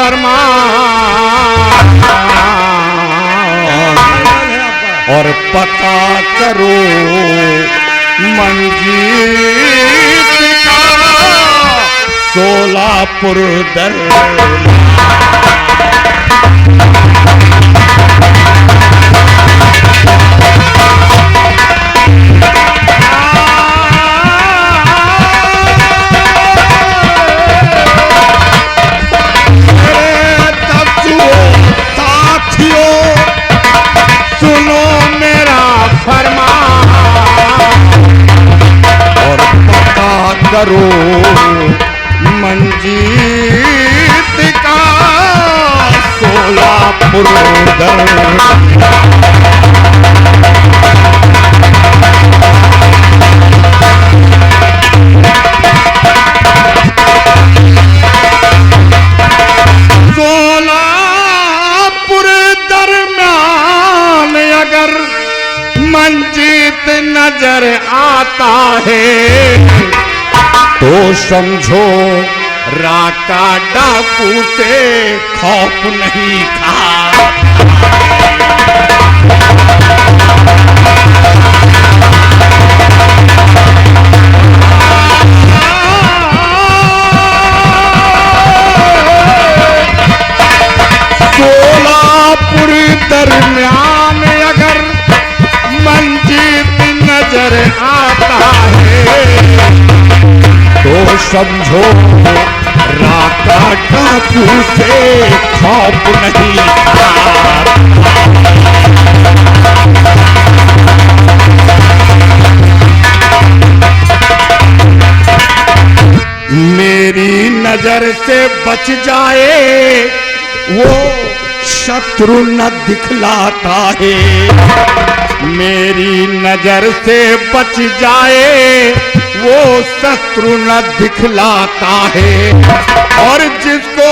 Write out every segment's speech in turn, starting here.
फरमान और पता करो मंजीत का सोलापुर दरबार। करो मंजीत का सोलापुर दरबार। सोलापुर दरम्यान अगर मंजीत नजर आता है तो समझो राका डाकू से खौफ नहीं खा। सोलापुर दरम्यान अगर मंजीत नजर आता है तो समझो राका डाकू से खौफ नहीं था। मेरी नजर से बच जाए वो शत्रु न दिखलाता है। मेरी नजर से बच जाए वो शत्रु न दिखलाता है और जिसको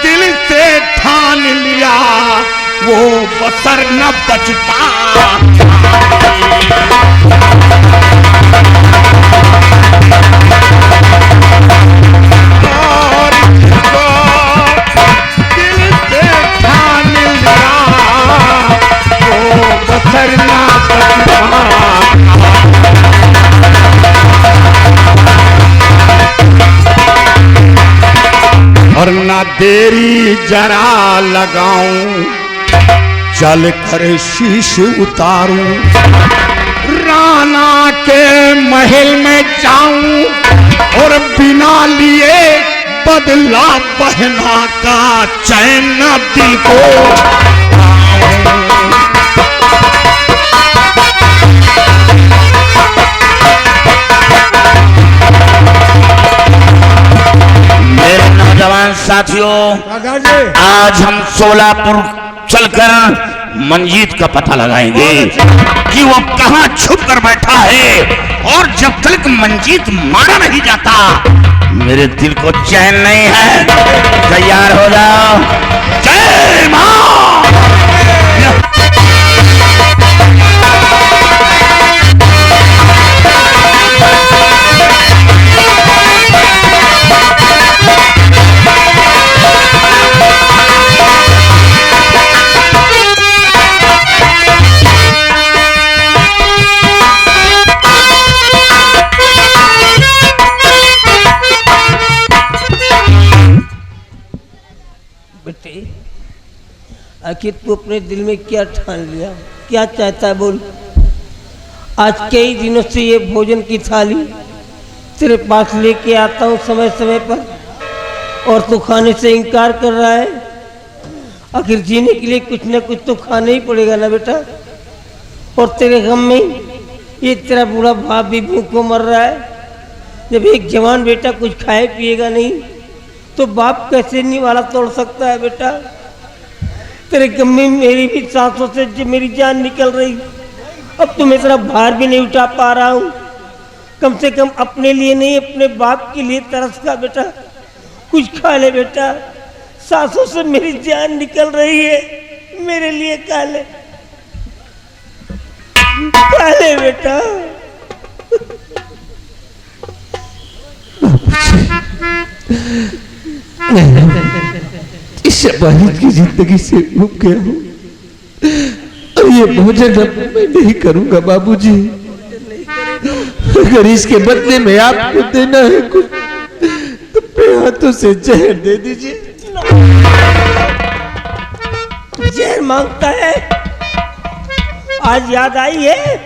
दिल से ठान लिया वो बसर न बचता। और जिसको दिल से ठान लिया वो बसर न बचता। और ना देरी जरा लगाऊं चल कर शीश उतारूं राना के महल में जाऊं और बिना लिए बदला बहना का चैन दिल को। नौजवान साथियों, आज हम सोलापुर चलकर मंजीत का पता लगाएंगे कि वो कहां छुप कर बैठा है और जब तक मंजीत मारा नहीं जाता मेरे दिल को चैन नहीं है। तैयार हो जाओ। जय मां। आखिर तू अपने दिल में क्या ठान लिया, क्या चाहता है बोल। आज कई दिनों से ये भोजन की थाली तेरे पास लेके आता हूँ समय समय पर और तू खाने से इनकार कर रहा है। आखिर जीने के लिए कुछ न कुछ तो खाना ही पड़ेगा ना बेटा। और तेरे गम में ये तेरा बूढ़ा बाप भी भूखों मर रहा है। जब एक जवान बेटा कुछ खाए पिएगा नहीं तो बाप कैसे निवाला तोड़ सकता है बेटा। तेरे गम में मेरी भी सांसों से मेरी जान निकल रही। अब तो मैं तेरा भार भी नहीं उठा पा रहा हूँ। कम से कम अपने लिए नहीं अपने बाप के लिए तरस का बेटा। कुछ खा ले बेटा, सांसों से मेरी जान निकल रही है। मेरे लिए खा ले बेटा। इस शबाहिद की जिंदगी से उब गया हूँ और ये भोजन अब मैं नहीं करूंगा बाबूजी। अगर इसके बदले में आपको देना है कुछ तो अपने हाथों से जहर दे दीजिए। जहर मांगता है? आज याद आई है?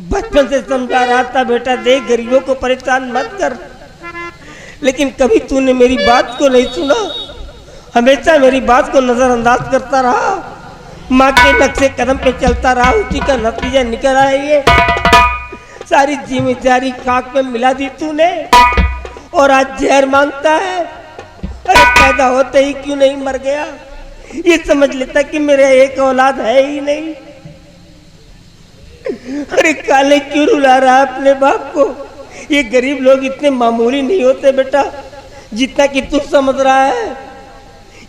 बचपन से समझा रहा था बेटा देख गरीबों को परेशान मत कर, लेकिन कभी तूने मेरी बात को नहीं सुना। हमेशा मेरी बात को नजरअंदाज करता रहा, माँ के नक्शे कदम पे चलता रहा, उसी का नतीजा निकल आया ये। सारी जिम्मेदारी खाक में मिला दी तूने और आज जहर मांगता है। अरे पैदा होते ही क्यों नहीं मर गया? ये समझ लेता कि मेरे एक औलाद है ही नहीं। अरे काले क्यों रुला रहा है अपने बाप को? ये गरीब लोग इतने मामूली नहीं होते बेटा जितना कि तू समझ रहा है।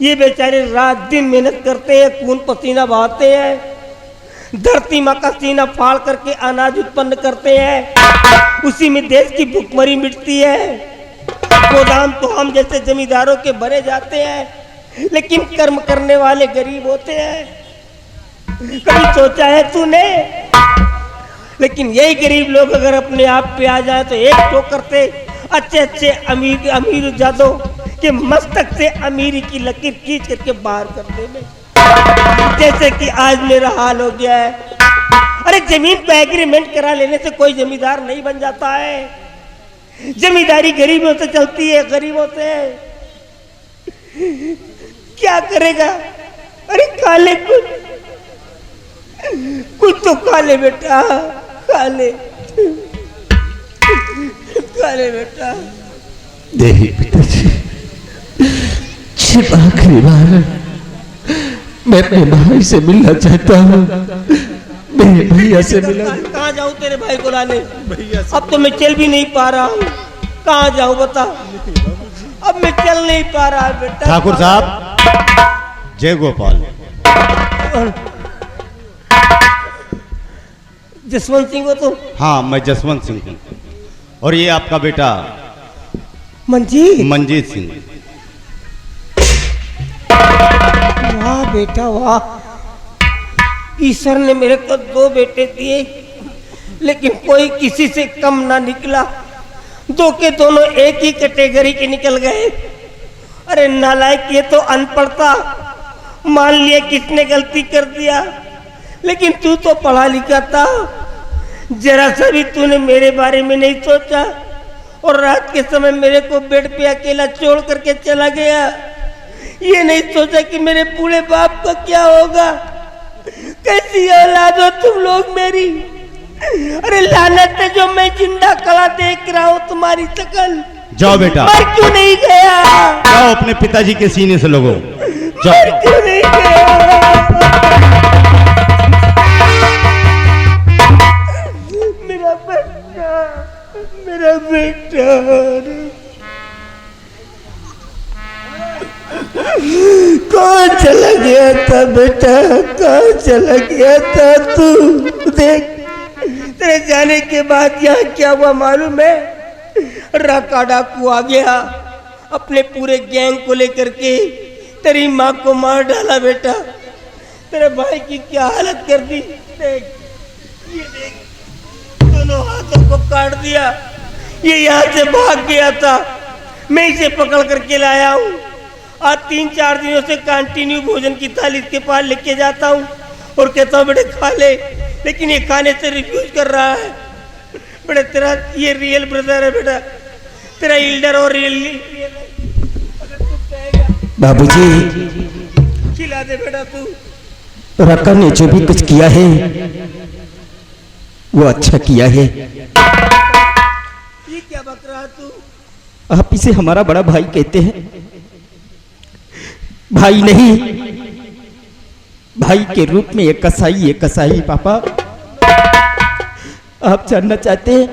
ये बेचारे रात दिन मेहनत करते हैं, खून पसीना बहाते हैं, धरती माँ का सीना फाड़ करके अनाज उत्पन्न करते हैं, उसी में देश की भूखमरी मिटती है। गोदाम तो हम जैसे जमींदारों के भरे जाते हैं, लेकिन कर्म करने वाले गरीब होते हैं। कभी सोचा है तूने? लेकिन यही गरीब लोग अगर अपने आप पे आ जाए तो एक ठोकर से अच्छे अच्छे अमीर अमीर जादों के मस्तक से अमीरी की लकीर खींच करके बाहर कर दे में, जैसे कि आज मेरा हाल हो गया है। अरे जमीन पे एग्रीमेंट करा लेने से कोई जमींदार नहीं बन जाता है। जमींदारी गरीबों से चलती है, गरीबों से। क्या करेगा? अरे काले कुछ तो काले बेटा, काले काले बेटा। नहीं पिताजी, सिर्फ आखिरी बार मैं अपने भाई से मिलना चाहता हूँ, मेरे भैया से मिला। कहाँ जाऊँ तेरे भाई को लाने? अब तो मैं चल भी नहीं पा रहा हूँ, कहाँ जाऊँ बता? अब मैं चल नहीं पा रहा बेटा। ठाकुर साहब, जय गोपाल। जसवंत सिंह हो तुम? हाँ, मैं जसवंत सिंह हूँ और ये आपका बेटा मंजीत सिंह। वाह बेटा वाह, ईश्वर ने मेरे को 2 बेटे दिए, लेकिन कोई किसी से कम ना निकला। 2 के दोनों एक ही कैटेगरी के निकल गए। अरे नालायक, ये तो अनपढ़ता। मान लिया किसने गलती कर दिया, लेकिन तू तो पढ़ा लिखा था। जरा सा भी तूने मेरे बारे में नहीं सोचा और रात के समय मेरे को बेड पे अकेला छोड़ करके चला गया। ये नहीं सोचा कि मेरे बूढ़े बाप का क्या होगा। कैसी औलाद हो तुम लोग मेरी। अरे लानत है जो मैं जिंदा कला देख रहा हूँ तुम्हारी शकल। जाओ बेटा, मर क्यों नहीं गया? जाओ अपने पिताजी के सीने से लगो। मर क्यों नहीं गया? मेरा बेटा, मेरा बेटा। कहाँ चला गया था बेटा? कहाँ चला गया था तू? देख, तेरे जाने के बाद यहाँ क्या हुआ मालूम है? राका डाकू आ गया, अपने पूरे गैंग को लेकर के तेरी माँ को मार डाला बेटा। तेरे भाई की क्या हालत कर दी। देख, ये देख, दोनों हाथों को काट दिया। ये यहाँ से भाग गया था, मैं इसे पकड़ करके लाया हूँ। आज 3-4 दिनों से कंटिन्यू भोजन की थाली इसके पास लेके जाता हूँ और कहता हूँ बेटे खा ले, लेकिन ये खाने से रिफ्यूज कर रहा है। बेटा तेरा ये रियल ब्रदर है बेटा, तेरा इल्डर और रियल। अगर तू कहेगा बाबूजी, खिला दे बेटा तू। रका ने जो भी कुछ किया है वो अच्छा किया है। ये क्या बक रहा तू? आप इसे हमारा बड़ा भाई कहते हैं। भाई नहीं, भाई के रूप में एक कसाई पापा। आप जानना चाहते हैं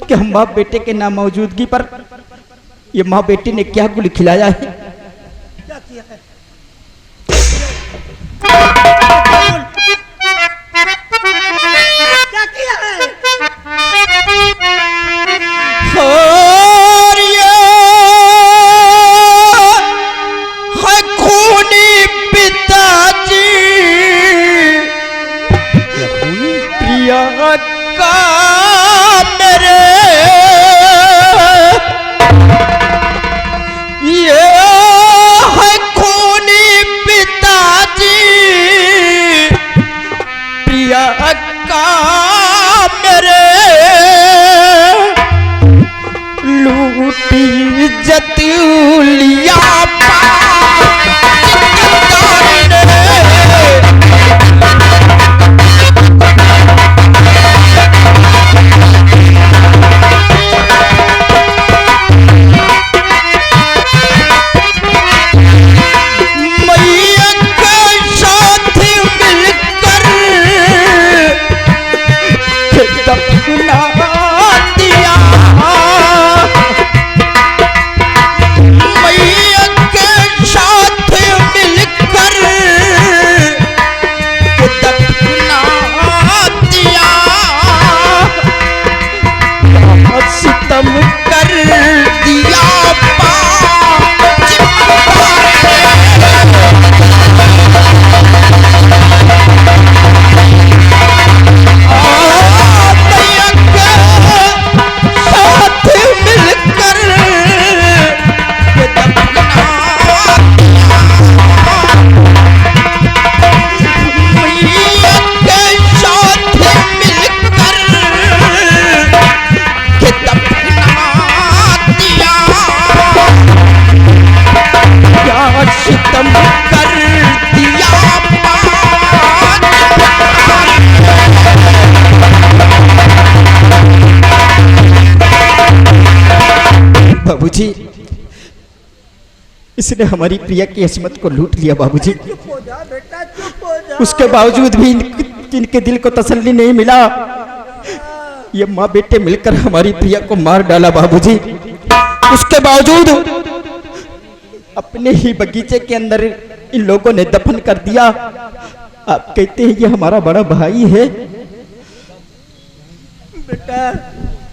कि हम बाप बेटे के नाम मौजूदगी पर ये माँ बेटे ने क्या गुल खिलाया है? क्या किया है? क्या किया है? और ये है इसने हमारी प्रिया की अस्मत को लूट लिया बाबूजी। चुप हो जा बेटा, चुप हो जा। उसके बावजूद भी इनके दिल को तसल्ली नहीं मिला। ये माँ बेटे मिलकर हमारी प्रिया को मार डाला बाबूजी। उसके बावजूद अपने ही बगीचे के अंदर इन लोगों ने दफन कर दिया। आप कहते हैं ये हमारा बड़ा भाई है। बेटा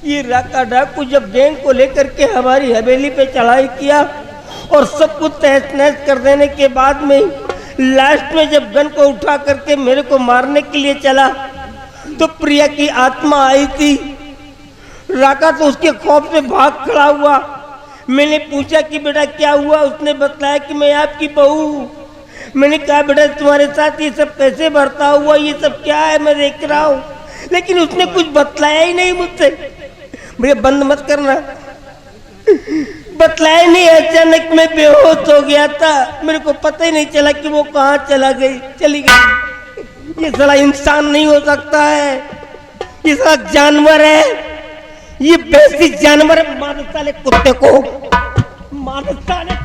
ये राका डाकू जब गैंग को लेकर के हमारी हवेली पे चढ़ाई किया और सब कुछ तहस नहस कर देने के बाद में लास्ट में जब गन को उठा करके मेरे को मारने के लिए चला तो प्रिया की आत्मा आई थी। राका तो उसके खौफ से भाग खड़ा हुआ। मैंने पूछा कि बेटा क्या हुआ? उसने बताया कि मैं आपकी बहू। मैंने कहा बेटा तुम्हारे साथ ये सब कैसे बरता हुआ, ये सब क्या है, मैं देख रहा हूँ। लेकिन उसने कुछ बतलाया ही नहीं मुझसे। भैया बंद मत करना। बतलाया नहीं, अचानक मैं बेहोश हो गया था। मेरे को पता ही नहीं चला कि वो कहाँ चली गई। ये साला इंसान नहीं हो सकता है, ये साला जानवर है, ये बेसी जानवर है। मार साले कुत्ते को, मार साले।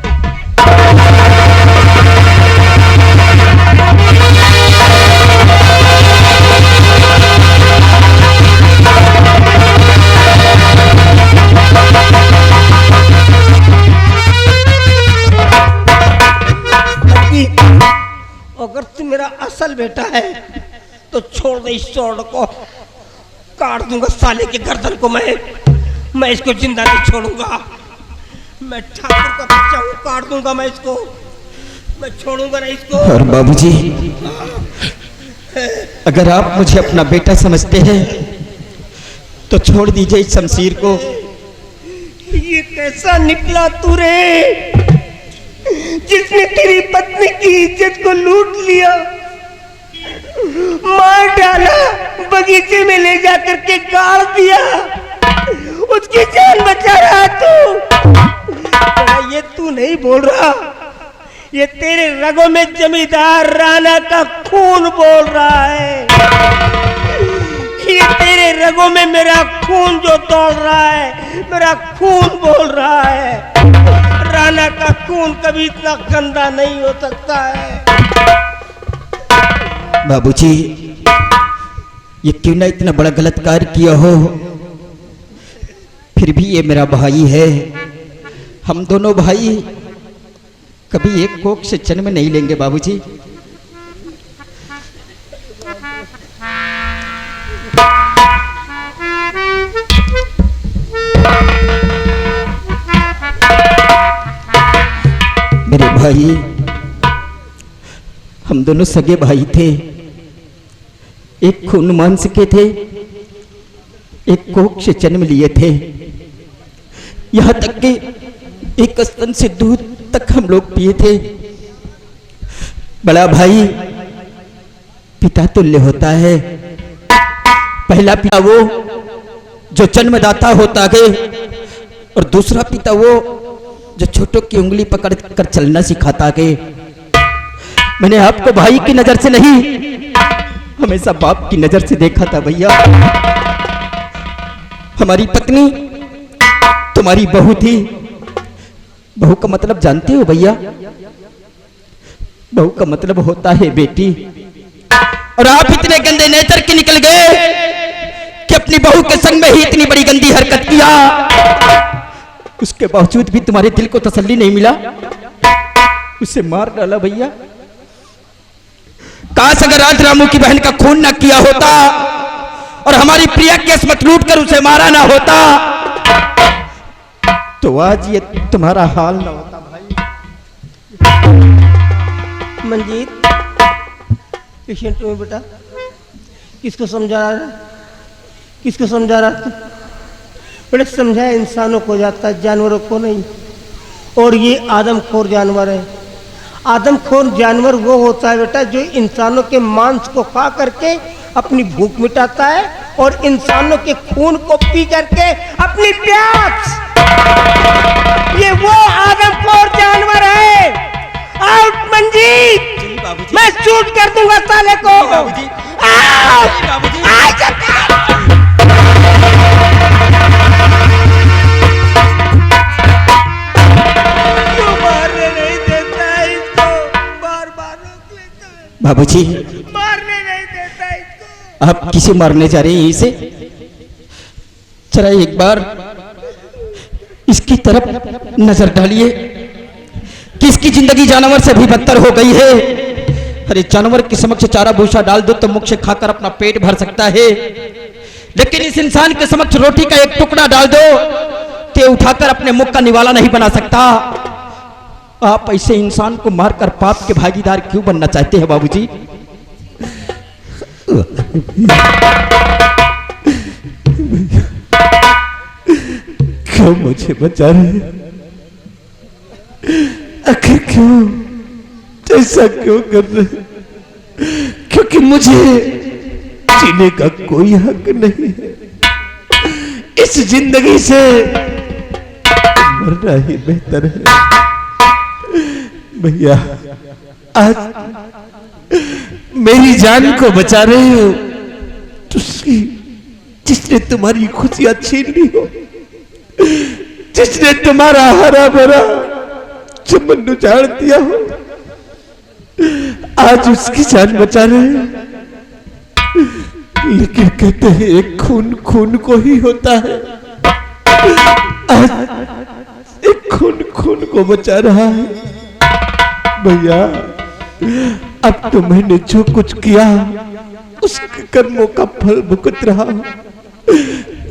अगर तू मेरा असल बेटा है तो छोड़ दे इस स्वर्ण को, काट दूंगा साले के गर्दन को। मैं इसको जिंदा नहीं छोड़ूंगा। मैं ठाकुर का बच्चा हूँ, काट दूंगा मैं इसको, मैं छोड़ूंगा नहीं इसको। और बाबूजी अगर आप मुझे अपना बेटा समझते हैं तो छोड़ दीजिए इस शमशीर को। ये कैसा निकला तू रे, जिसने तेरी पत्नी की इज्जत को लूट लिया, मार डाला, बगीचे में ले जाकर के गाड़ दिया, उसकी जान बचा रहा तू। ये तू नहीं बोल रहा, ये तेरे रगों में जमींदार राणा का खून बोल रहा है। ये तेरे रगों में मेरा खून जो दौड़ रहा है, मेरा खून बोल रहा है। राणा का खून कभी इतना गंदा नहीं हो सकता है। बाबूजी ये क्यों ना इतना बड़ा गलत कार्य किया हो, फिर भी ये मेरा भाई है। हम दोनों भाई कभी एक कोख से जन्म नहीं लेंगे बाबूजी। मेरे भाई, हम दोनों सगे भाई थे, एक खून मांस के थे, एक कोख से जन्म लिए थे। यहाँ तक कि एक स्तन से दूध तक हम लोग पिए थे। बड़ा भाई पिता तुल्य होता है। पहला पिता वो जो जन्मदाता होता है और दूसरा पिता वो जो छोटों की उंगली पकड़ कर चलना सिखाता है। मैंने आपको भाई की नजर से नहीं, हमेशा बाप की नजर से देखा था भैया। हमारी पत्नी तुम्हारी बहू थी। बहू का मतलब जानते हो भैया? बहू का मतलब होता है बेटी। और आप इतने गंदे नेचर के निकल गए कि अपनी बहू के संग में ही इतनी बड़ी गंदी हरकत किया। उसके बावजूद भी तुम्हारे दिल को तसल्ली नहीं मिला, उसे मार डाला भैया। काश अगर आज रामू की बहन का खून न किया होता और हमारी प्रिया की अस्मत लूट कर उसे मारा ना होता तो आज ये तुम्हारा हाल ना होता भाई। मंजीत पेशेंट में बेटा, किसको समझा रहा है? किसको समझा रहा था? बड़े समझाया इंसानों को जाता है, जानवरों को नहीं। और ये आदमखोर जानवर है। आदमखोर जानवर वो होता है बेटा जो इंसानों के मांस को खा करके अपनी भूख मिटाता है और इंसानों के खून को पी करके अपनी प्यास। ये वो आदमखोर जानवर है। आउट मंजीत, मैं शूट कर दूंगा साले को। क्यों मार रहे नहीं बाबूजी, मारने नहीं देता इसको। आप किसे मारने जा रहे हैं इसे? जरा एक बार इसकी तरफ नजर डालिए कि इसकी जिंदगी जानवर से भी बदतर हो गई है। अरे जानवर के समक्ष चारा भूसा डाल दो तो मुख से खाकर अपना पेट भर सकता है, लेकिन इस इंसान के समक्ष रोटी का एक टुकड़ा डाल दो तो उठाकर अपने मुख का निवाला नहीं बना सकता। आप ऐसे इंसान को मारकर पाप के भागीदार क्यों बनना चाहते हैं बाबूजी? क्यों मुझे बचा रहे? आखिर क्यों ऐसा क्यों कर रहे? क्योंकि मुझे जीने का कोई हक नहीं है। इस जिंदगी से मरना ही बेहतर है। भैया, आज मेरी जान को बचा रहे हो तो जिसने तुम्हारी खुशियां छीन ली हो, जिसने तुम्हारा हरा भरा चमन उजाड़ दिया हो, आज उसकी जान बचा रहे हो। लेकिन कहते हैं एक खून खून को ही होता है। आज एक खून खून को बचा रहा है। भैया, अब तो मैंने जो कुछ किया उसके कर्मों का फल भुगत रहा हूं,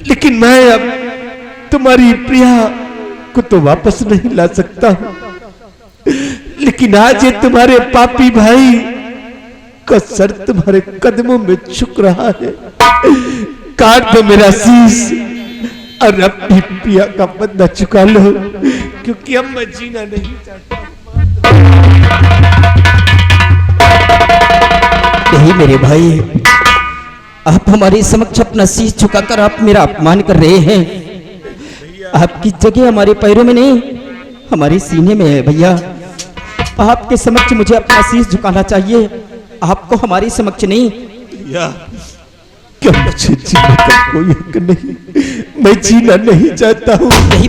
लेकिन मैं अब तुम्हारी प्रिया को तो वापस नहीं ला सकता हूं। लेकिन आज ये तुम्हारे पापी भाई का सर तुम्हारे कदमों में झुक रहा है। काट दो मेरा शीश और अपनी प्रिया का बदला चुका लो, क्योंकि अब मैं जीना नहीं चाहता। नहीं मेरे भाई, आप हमारे समक्ष अपना शीश झुकाकर आप मेरा अपमान कर रहे हैं। आपकी जगह हमारे पैरों में नहीं, हमारे सीने में है। भैया, आपके समक्ष मुझे अपना शीश झुकाना चाहिए, आपको हमारे समक्ष नहीं। भैया, क्या मुझे जीने का कोई हक नहीं? मैं जीना नहीं चाहता हूँ। नहीं